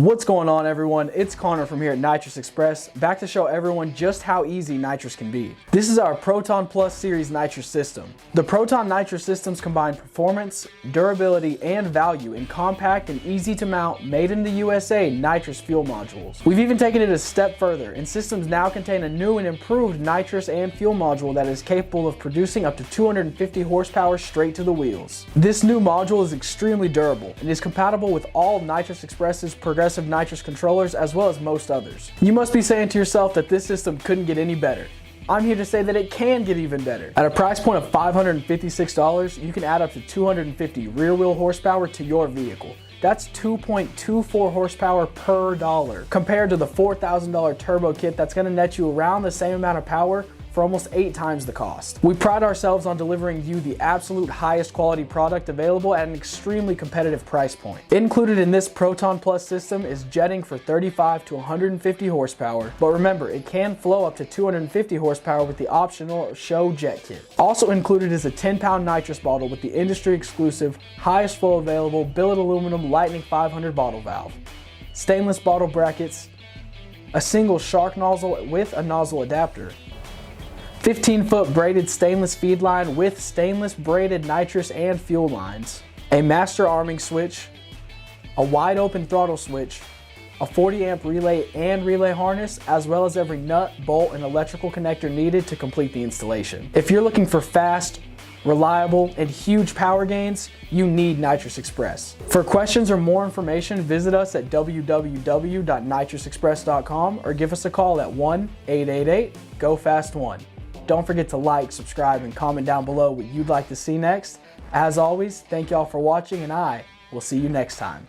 What's going on, everyone? It's Connor from here at Nitrous Express, back to show everyone just how easy nitrous can be. This is our Proton Plus series nitrous system. The Proton nitrous systems combine performance, durability, and value in compact and easy to mount, made in the USA nitrous fuel modules. We've even taken it a step further, and systems now contain a new and improved nitrous and fuel module that is capable of producing up to 250 horsepower straight to the wheels. This new module is extremely durable and is compatible with all Nitrous Express's progressive nitrous controllers as well as most others. You must be saying to yourself that this system couldn't get any better. I'm here to say that it can get even better. At a price point of $556, you can add up to 250 rear wheel horsepower to your vehicle. That's 2.24 horsepower per dollar, compared to the $4,000 turbo kit that's going to net you around the same amount of power for almost 8 times the cost. We pride ourselves on delivering you the absolute highest quality product available at an extremely competitive price point. Included in this Proton Plus system is jetting for 35 to 150 horsepower, but remember, it can flow up to 250 horsepower with the optional show jet kit. Also included is a 10-pound nitrous bottle with the industry exclusive, highest flow available billet aluminum Lightning 500 bottle valve, stainless bottle brackets, a single shark nozzle with a nozzle adapter, 15-foot braided stainless feed line with stainless braided nitrous and fuel lines, a master arming switch, a wide open throttle switch, a 40 amp relay and relay harness, as well as every nut, bolt, and electrical connector needed to complete the installation. If you're looking for fast, reliable, and huge power gains, you need Nitrous Express. For questions or more information, visit us at www.nitrousexpress.com or give us a call at 1-888-GO-FAST-1. Don't forget to like, subscribe, and comment down below what you'd like to see next. As always, thank y'all for watching, and I will see you next time.